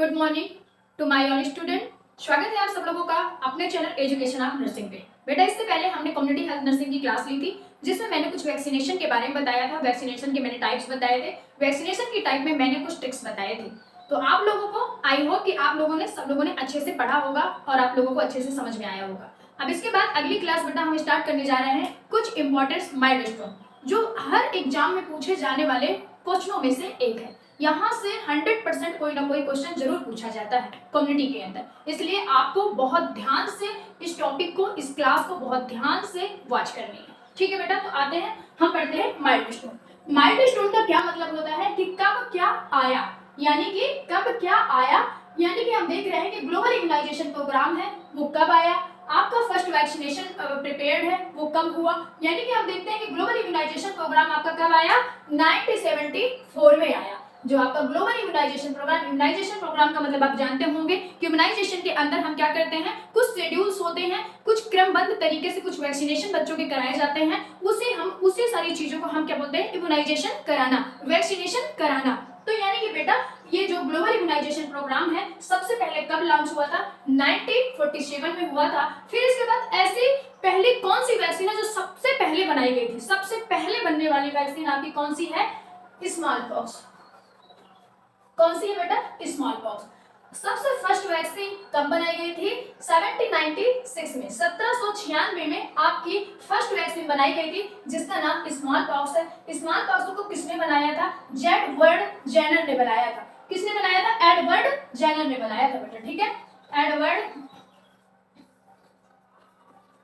Good morning to my all student. स्वागत है आप सब लोगों का अपने चैनल एजुकेशन ऑफ नर्सिंग पे। बेटा इससे पहले हमने कम्युनिटी हेल्थ नर्सिंग की क्लास ली थी जिसमें मैंने कुछ वैक्सीनेशन के बारे में बताया था। वैक्सीनेशन के मैंने टाइप्स बताए थे। वैक्सीनेशन की टाइप में मैंने कुछ ट्रिक्स बताए थे। तो आप लोगों को आई होप कि आप लोगों ने सब लोगों ने अच्छे से पढ़ा होगा और आप लोगों को अच्छे से समझ में आया होगा। अब इसके बाद अगली क्लास बेटा हम स्टार्ट करने जा रहे हैं कुछ इंपॉर्टेंट माइलस्टोन जो हर एग्जाम में पूछे जाने वाले क्वेश्चनों में से एक है। यहाँ से 100% कोई ना कोई क्वेश्चन जरूर पूछा जाता है कम्युनिटी के अंदर, इसलिए आपको बहुत ध्यान से इस टॉपिक को, इस क्लास को बहुत ध्यान से वॉच करनी है। ठीक है बेटा, तो आते हैं हम पढ़ते हैं माइलस्टोन। माइलस्टोन का क्या मतलब होता है कि कब क्या आया, यानी कि कब क्या आया, यानी कि हम देख रहे हैं कि ग्लोबल इम्यूनाइजेशन प्रोग्राम है वो कब आया, आपका फर्स्ट वैक्सीनेशन प्रिपेयर्ड है वो कब हुआ, यानी कि हम देखते हैं कि ग्लोबल इम्यूनाइजेशन प्रोग्राम आपका कब आया, 1974 में आया। जो आपका ग्लोबल इम्यूनाइजेशन प्रोग्राम का मतलब आप जानते होंगे कि इम्यूनाइजेशन के अंदर हम क्या करते हैं, कुछ शेड्यूल्स होते हैं, कुछ क्रमबद्ध तरीके से कुछ वैक्सीनेशन बच्चों के कराए जाते हैं, उसी सारी चीजों को हम क्या बोलते हैं, इम्यूनाइजेशन कराना, वैक्सीनेशन कराना। तो यानी कि बेटा ये जो ग्लोबल इम्यूनाइजेशन प्रोग्राम है सबसे पहले कब लॉन्च हुआ था, 1947 में हुआ था। फिर इसके बाद ऐसी पहली कौन सी वैक्सीन है जो सबसे पहले बनाई गई थी, सबसे पहले बनने वाली वैक्सीन आपकी कौन सी है, स्मॉल पॉक्स। कौन सी है बेटा, स्मॉल पॉक्स। सबसे फर्स्ट वैक्सीन कब बनाई गई थी, 1796 में, 1796 में आपकी फर्स्ट वैक्सीन बनाई गई थी जिसका नाम स्मॉल पॉक्स है। स्मॉल पॉक्स को किसने बनाया था, एडवर्ड जेनर ने बनाया था। किसने बनाया था, एडवर्ड जेनर ने बनाया था बेटा। ठीक है, एडवर्ड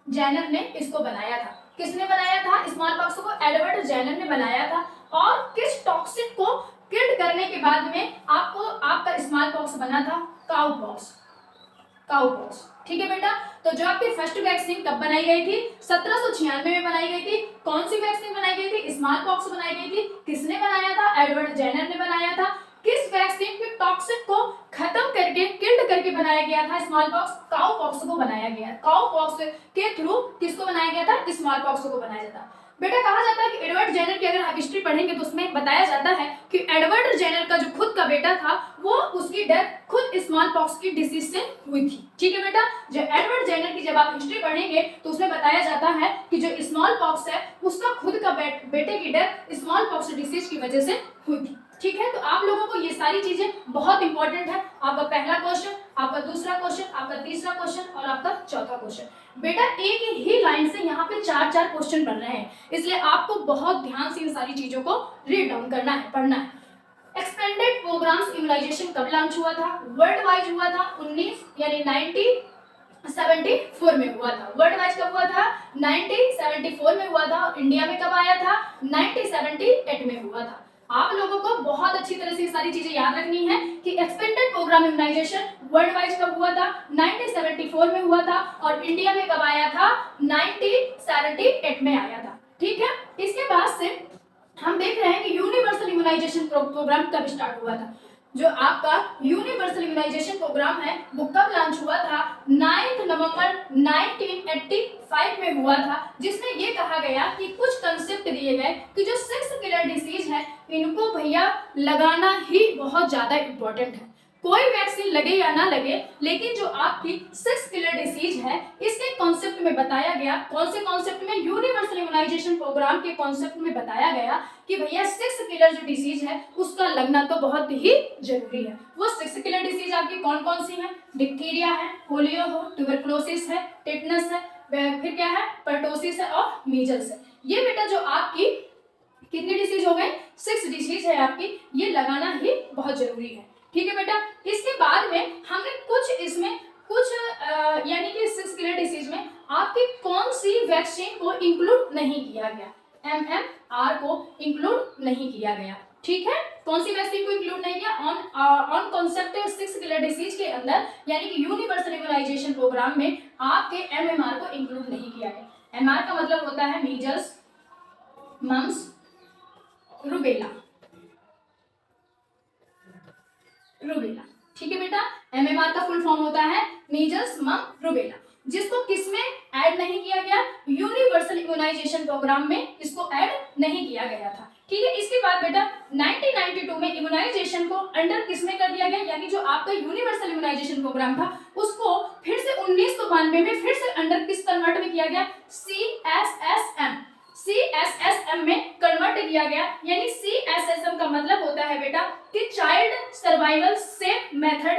जेनर ने इसको बनाया था। किसने बनाया था स्मॉल पॉक्स को, एडवर्ड जेनर ने बनाया था। और किस टॉक्सिक को किल्ड करने के बाद में आपका स्मॉल पॉक्स बना था, काउ पॉक्स। काउ पॉक्स, ठीक है बेटा। तो जो आपकी फर्स्ट वैक्सीन कब बनाई गई थी, 1796 में बनाई गई थी। कौन सी वैक्सीन बनाई गई थी, स्मॉल पॉक्स बनाई गई थी। किसने बनाया था, एडवर्ड जेनर ने बनाया था। किस वैक्सीन के टॉक्सिक को खत्म करके, किल्ड करके बनाया गया था स्मॉल पॉक्स, काउ पॉक्स को बनाया गया। काउ पॉक्स के थ्रू किसको बनाया गया था, स्मॉल पॉक्स को बनाया जाता। बेटा कहा जाता है कि एडवर्ड जेनर की अगर आप हिस्ट्री पढ़ेंगे तो उसमें बताया जाता है कि एडवर्ड जेनर का जो खुद का बेटा था वो उसकी डेथ खुद स्मॉल पॉक्स की डिसीज से हुई थी। ठीक है बेटा, जो एडवर्ड जेनर की जब आप हिस्ट्री पढ़ेंगे तो उसमें बताया जाता है कि जो स्मॉल पॉक्स है उसका खुद का बेटे की डेथ स्मॉल पॉक्स डिसीज की वजह से हुई थी। ठीक है, तो आप लोगों को ये सारी चीजें बहुत इंपॉर्टेंट है। आपका पहला क्वेश्चन, आपका दूसरा क्वेश्चन, आपका तीसरा क्वेश्चन और आपका चौथा क्वेश्चन। बेटा एक ही लाइन से यहाँ पे 4-4 क्वेश्चन बन रहे हैं, इसलिए आपको बहुत ध्यान से इन सारी चीजों को रीड डाउन करना है, पढ़ना है। एक्सपेंडेड प्रोग्राम्स इम्यूनाइजेशन कब लॉन्च हुआ था, वर्ल्ड वाइड हुआ था 1974 में हुआ था। वर्ल्ड वाइड कब हुआ था, 1974 में हुआ था। और इंडिया में कब आया था, 1978 में हुआ था। आप लोगों को बहुत अच्छी तरह से ये सारी चीजें याद रखनी है कि expanded programme immunization world wide कब हुआ था, 1974 में हुआ था। और इंडिया में कब आया था, 1978 में आया था। ठीक है, इसके बाद से हम देख रहे हैं कि यूनिवर्सल इम्यूनाइजेशन प्रोग्राम कब स्टार्ट हुआ था। जो आपका यूनिवर्सल इम्यूनाइजेशन प्रोग्राम है वो कब लॉन्च हुआ था, 9 नवंबर 1985 में हुआ था, जिसमें ये कहा गया कि कुछ कंसेप्ट दिए गए कि जो 6 किलर डिसीज है इनको भैया लगाना ही बहुत ज्यादा इंपॉर्टेंट है। कोई वैक्सीन लगे या ना लगे, लेकिन जो आपकी 6 किलर डिसीज है इसके कॉन्सेप्ट में बताया गया। कौन से कॉन्सेप्ट में, यूनिवर्सल इम्यूनाइजेशन प्रोग्राम के कॉन्सेप्ट में बताया गया कि भैया 6 किलर जो डिसीज है उसका लगना तो बहुत ही जरूरी है। वो 6 किलर डिसीज आपकी कौन कौन सी है, डिप्थीरिया है, पोलियो हो, ट्यूबरकुलोसिस है, टेटनस है, फिर क्या है, पर्टोसिस है और मीजल्स है। ये बेटा जो आपकी कितनी डिसीज हो गए, 6 डिसीज है आपकी, ये लगाना ही बहुत जरूरी है। ठीक है बेटा, इसके बाद में हमने कुछ इसमें कुछ यानी कि 6 किलर डिसीज में आपकी कौन सी वैक्सीन को इंक्लूड नहीं किया गया, MMR को इंक्लूड नहीं किया गया। ठीक है, कौन सी वैक्सीन को इंक्लूड नहीं किया, ऑन कॉन्सेप्ट 6 किलर डिसीज के अंदर, यानी कि यूनिवर्सल इम्यूनाइजेशन प्रोग्राम में आपके MMR को इंक्लूड नहीं किया गया। MR का मतलब होता है मीजल्स, मम्स, रूबेला। रूबेला, ठीक है बेटा, MMR का फुल फॉर्म होता है मीजल्स, मम्स, रूबेला, जिसको किसमें ऐड नहीं किया गया, यूनिवर्सल इम्यूनाइजेशन प्रोग्राम में इसको ऐड नहीं किया गया था। ठीक है। इसके बाद बेटा 1992 में इम्यूनाइजेशन को अंडर किसमें कर दिया गया, यानी जो आपका यूनिवर्सल इम्यूनाइजेशन प्रोग्राम था उसको फिर से 1992 में फिर से अंडर किस कन्वर्ट में किया गया, CSSM में कन्वर्ट किया गया। यानी CSSM का मतलब होता है बेटा कि child survival safe method,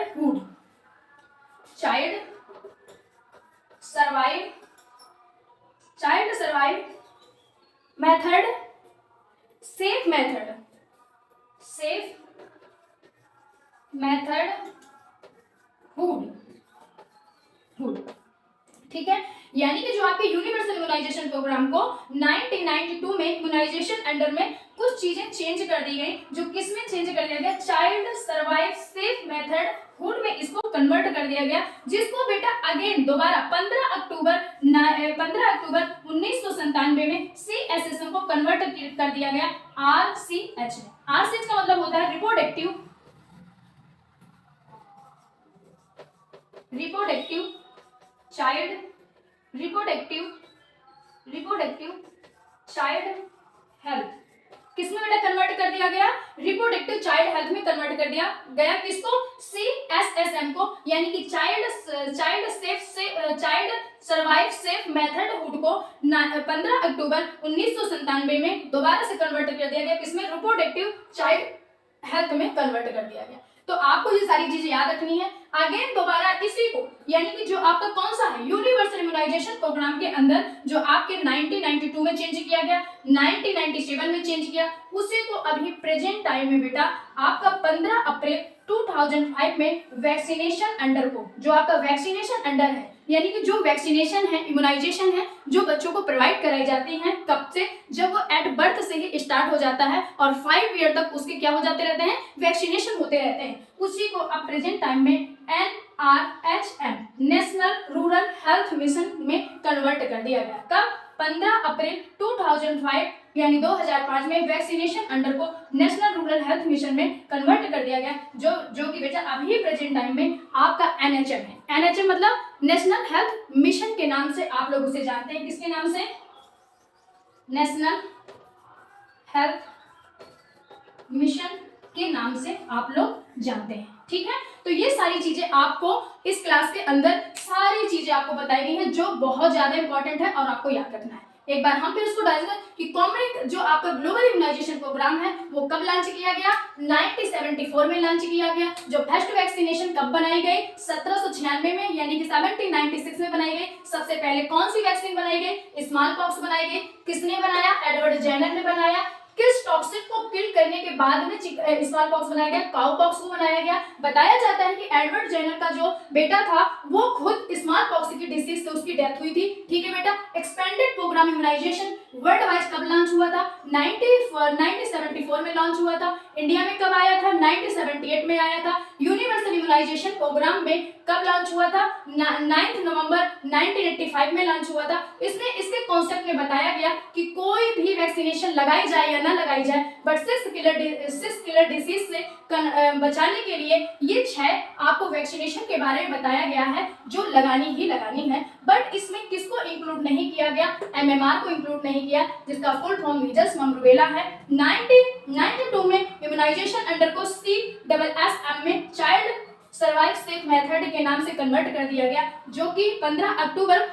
child survive method, safe method hood, ठीक है। यानी कि जो आपके यूनिवर्सल इम्यूनाइजेशन प्रोग्राम को 1992 में इम्यूनाइजेशन अंडर में कुछ चीजें चेंज कर दी गई, जो किस में चेंज कर दिया गया, child survive safe method hood में इसको कन्वर्ट कर दिया गया, जिसको बेटा अगेन दोबारा 15 अक्टूबर 1997 में CSSM को कन्वर्ट कर दिया गया RCH में। RCH का मतलब होता है रिप्रोडक्टिव चाइल्ड हेल्थ, किसमें बेटा कन्वर्ट कर दिया गया, रिप्रोडक्टिव चाइल्ड हेल्थ में कन्वर्ट कर दिया गया, किसको, CSSM को, यानी कि child survive safe method hood को 15 अक्टूबर 1997 में दोबारा से कन्वर्ट कर दिया गया, किसमें, रिप्रोडक्टिव चाइल्ड हेल्थ में कन्वर्ट कर दिया गया। तो आपको ये सारी चीजें याद रखनी है। अगेन दोबारा इसी को, यानी कि जो आपका कौन सा है यूनिवर्सल इम्यूनाइजेशन प्रोग्राम के अंदर जो आपके 1992 में चेंज किया गया, 1997 में चेंज किया, उसी को अभी प्रेजेंट टाइम में बेटा आपका 15 अप्रैल 2005 में वैक्सीनेशन अंडर को, जो आपका वैक्सीनेशन अंडर है, यानी कि जो वैक्सीनेशन है, इम्यूनाइजेशन है, जो बच्चों को प्रोवाइड कराई जाती हैं, कब से, जब वो एट बर्थ से ही स्टार्ट हो जाता है और 5 ईयर तक उसके क्या हो जाते रहते हैं, वैक्सीनेशन होते रहते हैं। उसी को अब प्रेजेंट टाइम में NRHM national rural health mission में कन्वर्ट कर दिया गया। कब, 15 अप्रैल 2005 यानी 2005 में वैक्सीनेशन अंडर को नेशनल रूरल हेल्थ मिशन में कन्वर्ट कर दिया गया, जो कि बेटा अभी प्रेजेंट टाइम में आपका NHM है। NHM मतलब नेशनल हेल्थ मिशन के नाम से आप लोग उसे जानते हैं, किसके नाम से, नेशनल हेल्थ मिशन के नाम से आप लोग जानते हैं, ठीक है। तो ये सारी चीजें आपको इस क्लास के अंदर सारी चीजें आपको बताई गई हैं, जो बहुत ज्यादा इंपॉर्टेंट है और आपको याद रखना है। एक बार हम फिर उसको डालेंगे कि कॉमन जो आपका ग्लोबल इम्यूनाइजेशन प्रोग्राम है वो कब लॉन्च किया गया, 1974 में लॉन्च किया गया। जो फर्स्ट वैक्सीनेशन कब बनाई गई, 1796 में, यानी कि 1796 में बनाई गई। सबसे पहले कौन सी वैक्सीन बनाई गई, स्मॉल पॉक्स बनाई गई। किसने बनाया, एडवर्ड जेनर ने बनाया। किस टॉक्सिन को किल करने के बाद में स्मॉल पॉक्स बनाया गया, काउ पॉक्स को बनाया गया। बताया जाता है कि एडवर्ड जेनर का जो बेटा था वो खुद स्मॉल पॉक्स की डिसीज से उसकी डेथ हुई थी, ठीक है बेटा। Expanded programme immunization world wide कब लॉन्च हुआ था, 1974 में लॉन्च हुआ था। इंडिया में कब आया था, 1978 में आया था। यूनिवर्सल इम्यूनाइजेशन प्रोग्राम में कब लॉन्च हुआ था, 9 नवंबर 1985 में लॉन्च हुआ था। इसमें इसके कॉन्सेप्ट में बताया गया कि कोई भी वैक्सीनेशन लगाई जाए या ना लगाई जाए, बट 6 किलर डिसीज से बचाने के लिए ये 6 आपको वैक्सीनेशन के बारे में बताया गया है जो लगानी ही लगानी है। बट इसमें किसको इंक्लूड नहीं किया गया, MMR को इंक्लूड नहीं किया, जिसका full form measles mumps rubella है। 1992 में इम्यूनाइजेशन अंडर को CSSM में चाइल्ड सर्वाइव सेफ मेथड के नाम से कन्वर्ट कर दिया गया, जो कि 15 अक्टूबर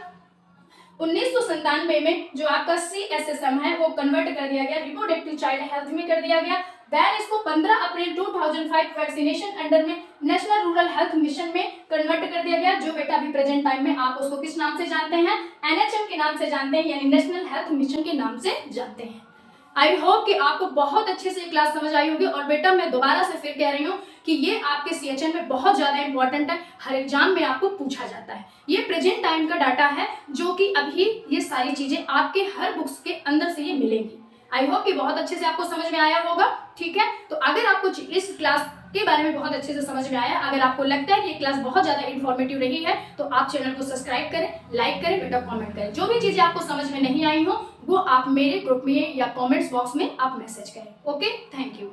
1997 में जो आपका CSSM है वो कन्वर्ट कर दिया गया, रिप्रोडक्टिव चाइल्ड हेल्थ में कर दिया गया। देन इसको 15 अप्रैल 2005 वैक्सीनेशन अंडर में नेशनल रूरल हेल्थ मिशन में कन्वर्ट कर दिया गया, जो बेटा अभी प्रेजेंट टाइम में आप उसको किस नाम से जानते हैं, NHM के नाम से जानते हैं, यानी नेशनल हेल्थ मिशन के नाम से जानते हैं। आई होप कि आपको बहुत अच्छे से क्लास समझ आई होगी। और बेटा मैं दोबारा से फिर कह रही हूँ कि ये आपके CHN में बहुत ज़्यादा इंपॉर्टेंट है, हर एग्जाम में आपको पूछा जाता है। ये प्रेजेंट टाइम का डाटा है, जो कि अभी ये सारी चीज़ें आपके हर बुक्स के अंदर से ये मिलेंगी। आई होप कि बहुत अच्छे से आपको समझ में आया होगा, ठीक है। तो अगर आपको इस क्लास के बारे में बहुत अच्छे से समझ में आया, अगर आपको लगता है कि ये क्लास बहुत ज़्यादा इन्फॉर्मेटिव रही है, तो आप चैनल को सब्सक्राइब करें, लाइक करें, बेटा कमेंट करें। जो भी चीज़ें आपको समझ में नहीं आई हो वो आप मेरे ग्रुप में या कमेंट्स बॉक्स में आप मैसेज करें। Okay, thank you.